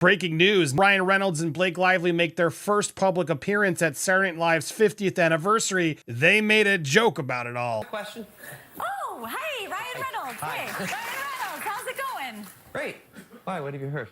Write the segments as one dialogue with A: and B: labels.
A: Breaking news, Ryan Reynolds and Blake Lively make their first public appearance at Saturday Night Live's 50th anniversary. They made a joke about it all.
B: Question?
C: Oh, hey, Ryan Reynolds.
B: Hi.
C: Hey, Ryan Reynolds, how's it going?
B: Great. Why, what have you heard?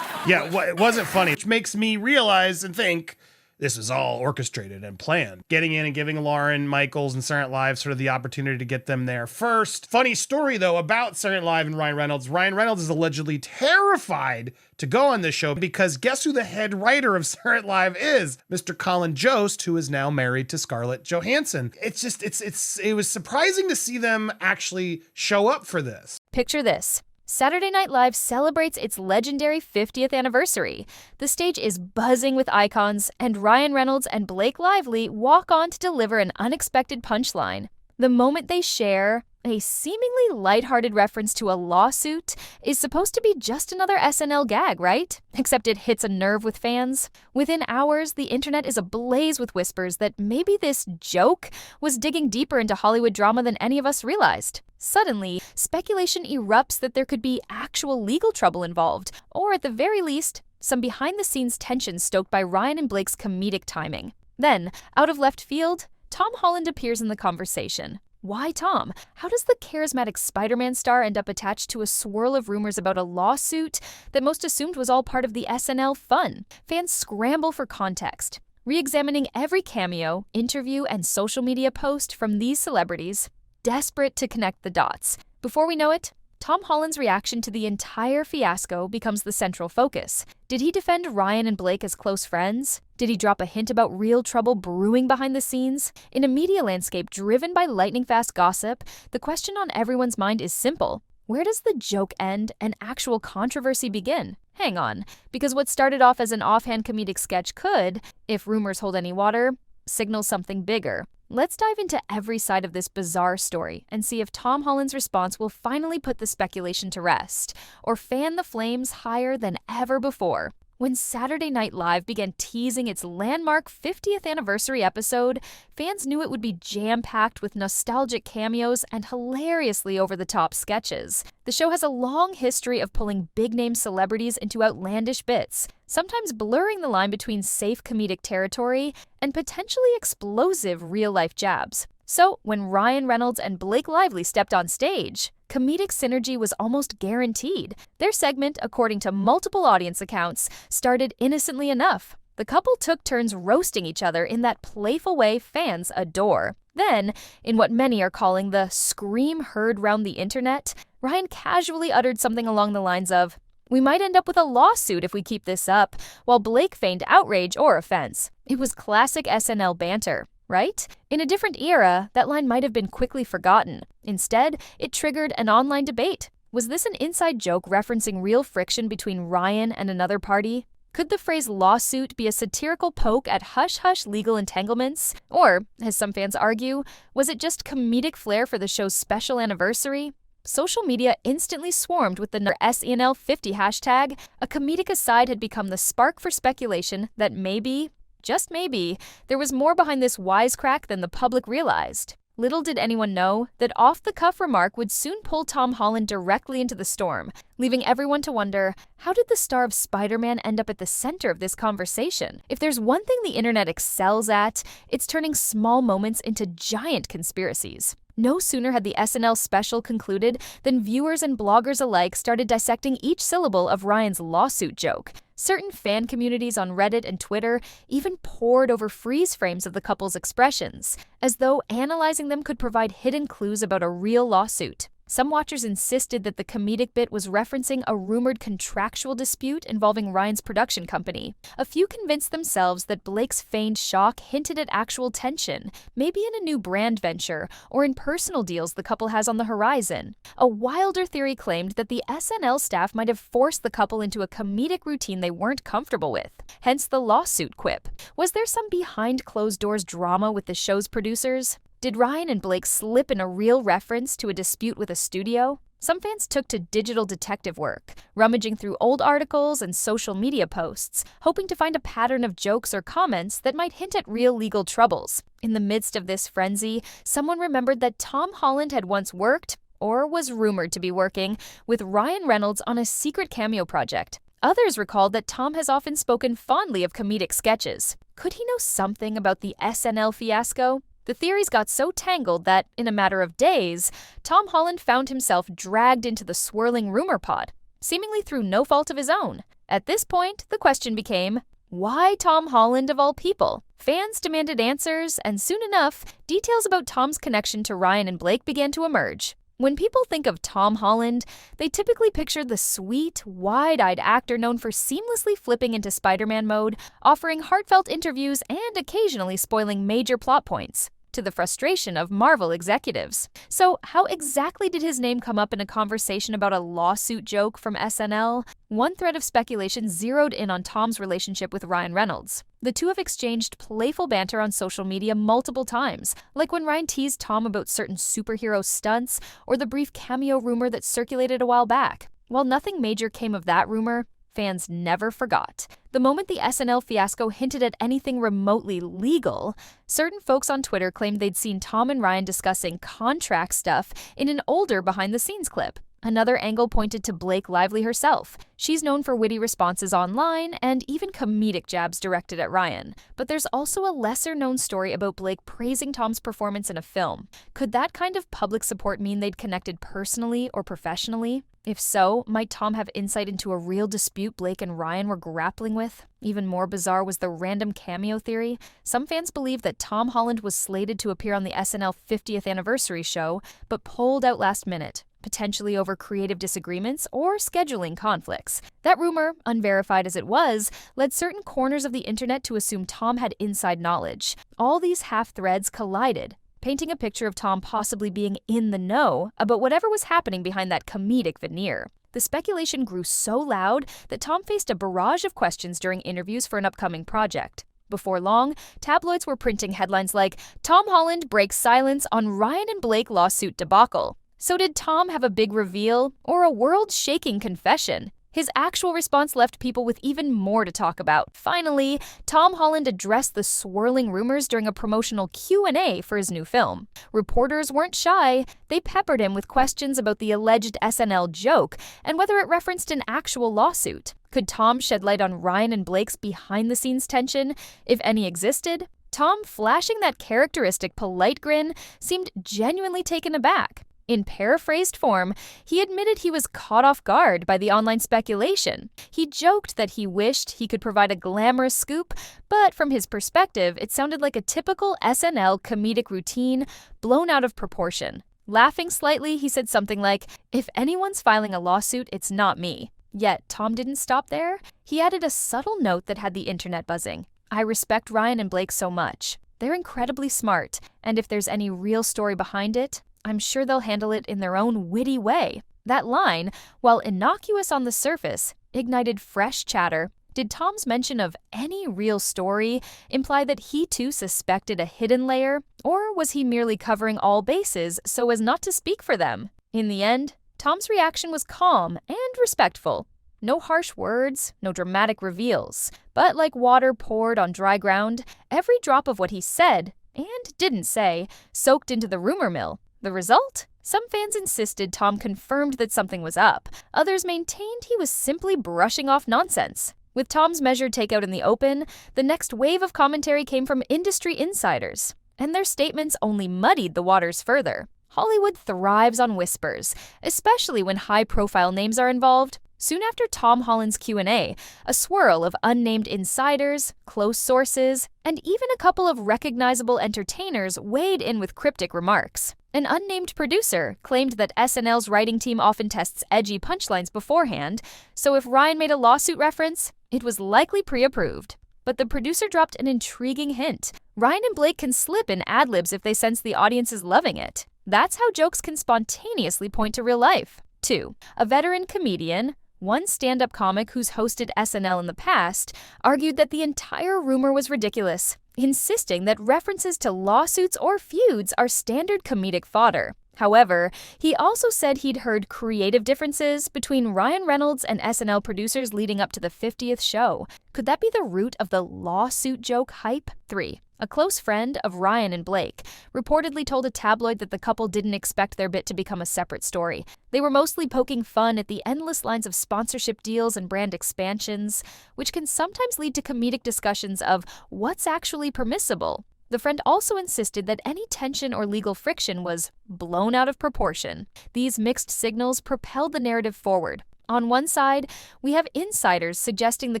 A: Yeah, it wasn't funny, which makes me realize and think this was all orchestrated and planned. Getting in and giving Lauren Michaels and Saturday Night Live sort of the opportunity to get them there first. Funny story, though, about Saturday Night Live and Ryan Reynolds. Ryan Reynolds is allegedly terrified to go on this show because guess who the head writer of Saturday Night Live is? Mr. Colin Jost, who is now married to Scarlett Johansson. It was surprising to see them actually show up for this.
D: Picture this. Saturday Night Live celebrates its legendary 50th anniversary. The stage is buzzing with icons, and Ryan Reynolds and Blake Lively walk on to deliver an unexpected punchline. The moment they share, a seemingly lighthearted reference to a lawsuit, is supposed to be just another SNL gag, right? Except it hits a nerve with fans. Within hours, the internet is ablaze with whispers that maybe this joke was digging deeper into Hollywood drama than any of us realized. Suddenly, speculation erupts that there could be actual legal trouble involved, or at the very least, some behind-the-scenes tension stoked by Ryan and Blake's comedic timing. Then, out of left field, Tom Holland appears in the conversation. Why Tom? How does the charismatic Spider-Man star end up attached to a swirl of rumors about a lawsuit that most assumed was all part of the SNL fun? Fans scramble for context. Re-examining every cameo, interview, and social media post from these celebrities, desperate to connect the dots. Before we know it, Tom Holland's reaction to the entire fiasco becomes the central focus. Did he defend Ryan and Blake as close friends? Did he drop a hint about real trouble brewing behind the scenes? In a media landscape driven by lightning-fast gossip, the question on everyone's mind is simple. Where does the joke end and actual controversy begin? Hang on, because what started off as an offhand comedic sketch could, if rumors hold any water, signal something bigger. Let's dive into every side of this bizarre story and see if Tom Holland's response will finally put the speculation to rest, or fan the flames higher than ever before. When Saturday Night Live began teasing its landmark 50th anniversary episode, fans knew it would be jam-packed with nostalgic cameos and hilariously over-the-top sketches. The show has a long history of pulling big-name celebrities into outlandish bits, sometimes blurring the line between safe comedic territory and potentially explosive real-life jabs. So, when Ryan Reynolds and Blake Lively stepped on stage, comedic synergy was almost guaranteed. Their segment, according to multiple audience accounts, started innocently enough. The couple took turns roasting each other in that playful way fans adore. Then, in what many are calling the scream heard round the internet, Ryan casually uttered something along the lines of, "We might end up with a lawsuit if we keep this up," while Blake feigned outrage or offense. It was classic SNL banter, right? In a different era, that line might have been quickly forgotten. Instead, it triggered an online debate. Was this an inside joke referencing real friction between Ryan and another party? Could the phrase lawsuit be a satirical poke at hush-hush legal entanglements? Or, as some fans argue, was it just comedic flair for the show's special anniversary? Social media instantly swarmed with the SNL 50 hashtag. A comedic aside had become the spark for speculation that maybe, just maybe, there was more behind this wisecrack than the public realized. Little did anyone know that off-the-cuff remark would soon pull Tom Holland directly into the storm, leaving everyone to wonder, how did the star of Spider-Man end up at the center of this conversation? If there's one thing the internet excels at, it's turning small moments into giant conspiracies. No sooner had the SNL special concluded than viewers and bloggers alike started dissecting each syllable of Ryan's lawsuit joke. Certain fan communities on Reddit and Twitter even pored over freeze frames of the couple's expressions, as though analyzing them could provide hidden clues about a real lawsuit. Some watchers insisted that the comedic bit was referencing a rumored contractual dispute involving Ryan's production company. A few convinced themselves that Blake's feigned shock hinted at actual tension, maybe in a new brand venture or in personal deals the couple has on the horizon. A wilder theory claimed that the SNL staff might have forced the couple into a comedic routine they weren't comfortable with, hence the lawsuit quip. Was there some behind closed doors drama with the show's producers? Did Ryan and Blake slip in a real reference to a dispute with a studio? Some fans took to digital detective work, rummaging through old articles and social media posts, hoping to find a pattern of jokes or comments that might hint at real legal troubles. In the midst of this frenzy, someone remembered that Tom Holland had once worked, or was rumored to be working, with Ryan Reynolds on a secret cameo project. Others recalled that Tom has often spoken fondly of comedic sketches. Could he know something about the SNL fiasco? The theories got so tangled that, in a matter of days, Tom Holland found himself dragged into the swirling rumor pod, seemingly through no fault of his own. At this point, the question became, why Tom Holland of all people? Fans demanded answers, and soon enough, details about Tom's connection to Ryan and Blake began to emerge. When people think of Tom Holland, they typically picture the sweet, wide-eyed actor known for seamlessly flipping into Spider-Man mode, offering heartfelt interviews, and occasionally spoiling major plot points, to the frustration of Marvel executives. So how exactly did his name come up in a conversation about a lawsuit joke from SNL? One thread of speculation zeroed in on Tom's relationship with Ryan Reynolds. The two have exchanged playful banter on social media multiple times, like when Ryan teased Tom about certain superhero stunts or the brief cameo rumor that circulated a while back. While nothing major came of that rumor, fans never forgot. The moment the SNL fiasco hinted at anything remotely legal, certain folks on Twitter claimed they'd seen Tom and Ryan discussing contract stuff in an older behind-the-scenes clip. Another angle pointed to Blake Lively herself. She's known for witty responses online and even comedic jabs directed at Ryan. But there's also a lesser-known story about Blake praising Tom's performance in a film. Could that kind of public support mean they'd connected personally or professionally? If so, might Tom have insight into a real dispute Blake and Ryan were grappling with? Even more bizarre was the random cameo theory. Some fans believe that Tom Holland was slated to appear on the SNL 50th anniversary show, but pulled out last minute, potentially over creative disagreements or scheduling conflicts. That rumor, unverified as it was, led certain corners of the internet to assume Tom had inside knowledge. All these half-threads collided, painting a picture of Tom possibly being in the know about whatever was happening behind that comedic veneer. The speculation grew so loud that Tom faced a barrage of questions during interviews for an upcoming project. Before long, tabloids were printing headlines like, "Tom Holland breaks silence on Ryan and Blake lawsuit debacle." So did Tom have a big reveal or a world-shaking confession? His actual response left people with even more to talk about. Finally, Tom Holland addressed the swirling rumors during a promotional Q&A for his new film. Reporters weren't shy. They peppered him with questions about the alleged SNL joke and whether it referenced an actual lawsuit. Could Tom shed light on Ryan and Blake's behind-the-scenes tension, if any existed? Tom, flashing that characteristic polite grin, seemed genuinely taken aback. In paraphrased form, he admitted he was caught off guard by the online speculation. He joked that he wished he could provide a glamorous scoop, but from his perspective, it sounded like a typical SNL comedic routine blown out of proportion. Laughing slightly, he said something like, "If anyone's filing a lawsuit, it's not me." Yet, Tom didn't stop there. He added a subtle note that had the internet buzzing. "I respect Ryan and Blake so much. They're incredibly smart, and if there's any real story behind it, I'm sure they'll handle it in their own witty way." That line, while innocuous on the surface, ignited fresh chatter. Did Tom's mention of any real story imply that he too suspected a hidden layer, or was he merely covering all bases so as not to speak for them? In the end, Tom's reaction was calm and respectful. No harsh words, no dramatic reveals. But like water poured on dry ground, every drop of what he said, and didn't say, soaked into the rumor mill. The result? Some fans insisted Tom confirmed that something was up. Others maintained he was simply brushing off nonsense. With Tom's measured takeout in the open, the next wave of commentary came from industry insiders, and their statements only muddied the waters further. Hollywood thrives on whispers, especially when high-profile names are involved. Soon after Tom Holland's Q&A, a swirl of unnamed insiders, close sources, and even a couple of recognizable entertainers weighed in with cryptic remarks. An unnamed producer claimed that SNL's writing team often tests edgy punchlines beforehand, so if Ryan made a lawsuit reference, it was likely pre-approved. But the producer dropped an intriguing hint. Ryan and Blake can slip in ad-libs if they sense the audience is loving it. That's how jokes can spontaneously point to real life. 2. A veteran comedian, one stand-up comic who's hosted SNL in the past, argued that the entire rumor was ridiculous, insisting that references to lawsuits or feuds are standard comedic fodder. However, he also said he'd heard creative differences between Ryan Reynolds and SNL producers leading up to the 50th show. Could that be the root of the lawsuit joke hype? 3. A close friend of Ryan and Blake reportedly told a tabloid that the couple didn't expect their bit to become a separate story. They were mostly poking fun at the endless lines of sponsorship deals and brand expansions, which can sometimes lead to comedic discussions of what's actually permissible. The friend also insisted that any tension or legal friction was blown out of proportion. These mixed signals propelled the narrative forward. On one side, we have insiders suggesting the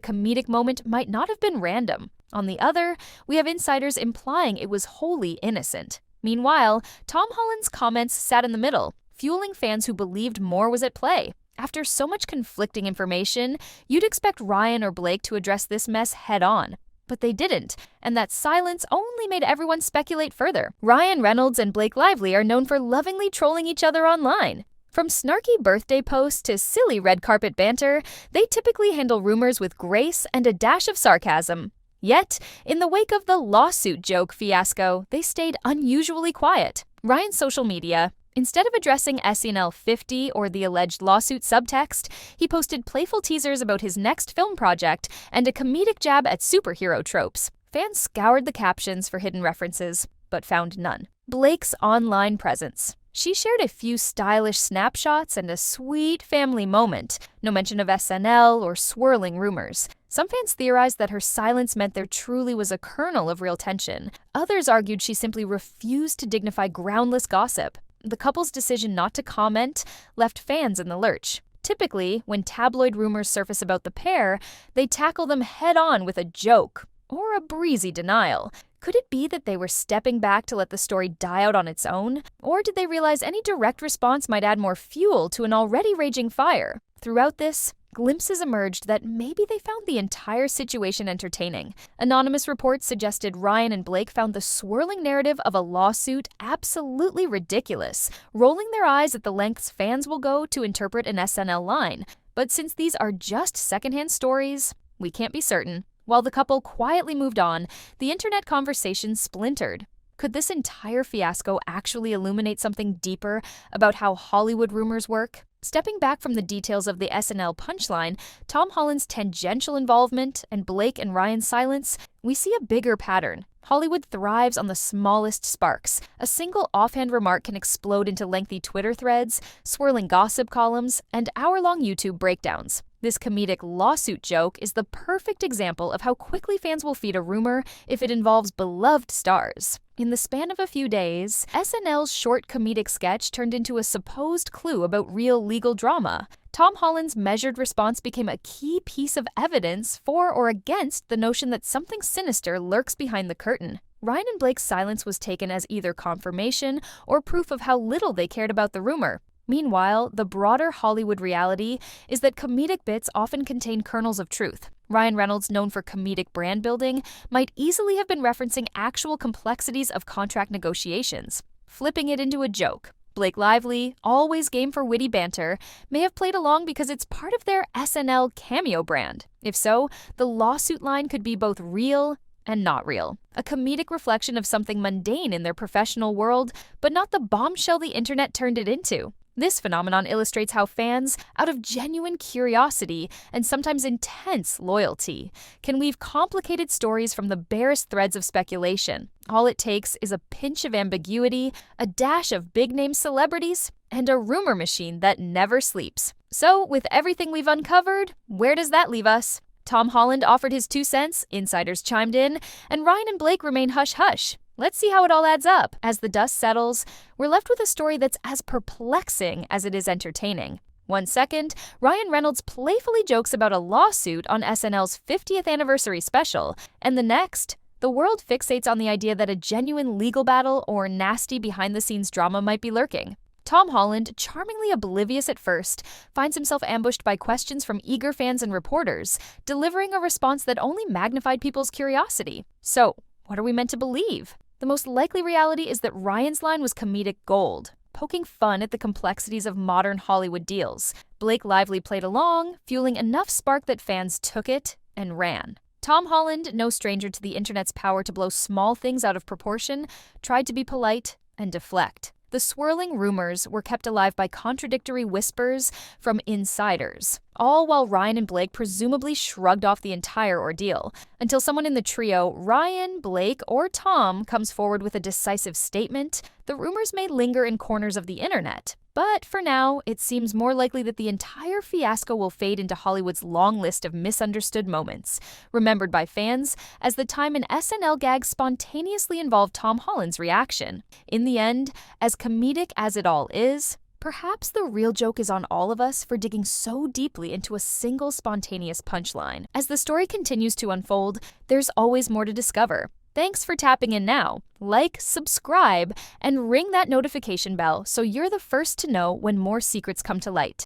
D: comedic moment might not have been random. On the other, we have insiders implying it was wholly innocent. Meanwhile, Tom Holland's comments sat in the middle, fueling fans who believed more was at play. After so much conflicting information, you'd expect Ryan or Blake to address this mess head-on. But they didn't, and that silence only made everyone speculate further. Ryan Reynolds and Blake Lively are known for lovingly trolling each other online. From snarky birthday posts to silly red carpet banter, they typically handle rumors with grace and a dash of sarcasm. Yet, in the wake of the lawsuit joke fiasco, they stayed unusually quiet. Ryan's social media, instead of addressing SNL 50 or the alleged lawsuit subtext, he posted playful teasers about his next film project and a comedic jab at superhero tropes. Fans scoured the captions for hidden references, but found none. Blake's online presence. She shared a few stylish snapshots and a sweet family moment, no mention of SNL or swirling rumors. Some fans theorized that her silence meant there truly was a kernel of real tension. Others argued she simply refused to dignify groundless gossip. The couple's decision not to comment left fans in the lurch. Typically, when tabloid rumors surface about the pair, they tackle them head-on with a joke or a breezy denial. Could it be that they were stepping back to let the story die out on its own? Or did they realize any direct response might add more fuel to an already raging fire? Throughout this, glimpses emerged that maybe they found the entire situation entertaining. Anonymous reports suggested Ryan and Blake found the swirling narrative of a lawsuit absolutely ridiculous, rolling their eyes at the lengths fans will go to interpret an SNL line. But since these are just secondhand stories, we can't be certain. While the couple quietly moved on, the internet conversation splintered. Could this entire fiasco actually illuminate something deeper about how Hollywood rumors work? Stepping back from the details of the SNL punchline, Tom Holland's tangential involvement, and Blake and Ryan's silence, we see a bigger pattern. Hollywood thrives on the smallest sparks. A single offhand remark can explode into lengthy Twitter threads, swirling gossip columns, and hour-long YouTube breakdowns. This comedic lawsuit joke is the perfect example of how quickly fans will feed a rumor if it involves beloved stars. In the span of a few days, SNL's short comedic sketch turned into a supposed clue about real legal drama. Tom Holland's measured response became a key piece of evidence for or against the notion that something sinister lurks behind the curtain. Ryan and Blake's silence was taken as either confirmation or proof of how little they cared about the rumor. Meanwhile, the broader Hollywood reality is that comedic bits often contain kernels of truth. Ryan Reynolds, known for comedic brand building, might easily have been referencing actual complexities of contract negotiations, flipping it into a joke. Blake Lively, always game for witty banter, may have played along because it's part of their SNL cameo brand. If so, the lawsuit line could be both real and not real. A comedic reflection of something mundane in their professional world, but not the bombshell the internet turned it into. This phenomenon illustrates how fans, out of genuine curiosity and sometimes intense loyalty, can weave complicated stories from the barest threads of speculation. All it takes is a pinch of ambiguity, a dash of big-name celebrities, and a rumor machine that never sleeps. So, with everything we've uncovered, where does that leave us? Tom Holland offered his 2 cents, insiders chimed in, and Ryan and Blake remain hush-hush. Let's see how it all adds up. As the dust settles, we're left with a story that's as perplexing as it is entertaining. One second, Ryan Reynolds playfully jokes about a lawsuit on SNL's 50th anniversary special, and the next, the world fixates on the idea that a genuine legal battle or nasty behind-the-scenes drama might be lurking. Tom Holland, charmingly oblivious at first, finds himself ambushed by questions from eager fans and reporters, delivering a response that only magnified people's curiosity. So, what are we meant to believe? The most likely reality is that Ryan's line was comedic gold, poking fun at the complexities of modern Hollywood deals. Blake Lively played along, fueling enough spark that fans took it and ran. Tom Holland, no stranger to the internet's power to blow small things out of proportion, tried to be polite and deflect. the swirling rumors were kept alive by contradictory whispers from insiders, all while Ryan and Blake presumably shrugged off the entire ordeal, until someone in the trio, Ryan, Blake, or Tom, comes forward with a decisive statement. The rumors may linger in corners of the internet, but for now, it seems more likely that the entire fiasco will fade into Hollywood's long list of misunderstood moments, remembered by fans as the time an SNL gag spontaneously involved Tom Holland's reaction. In the end, as comedic as it all is, perhaps the real joke is on all of us for digging so deeply into a single spontaneous punchline. As the story continues to unfold, there's always more to discover. Thanks for tapping in now. Like, subscribe, and ring that notification bell so you're the first to know when more secrets come to light.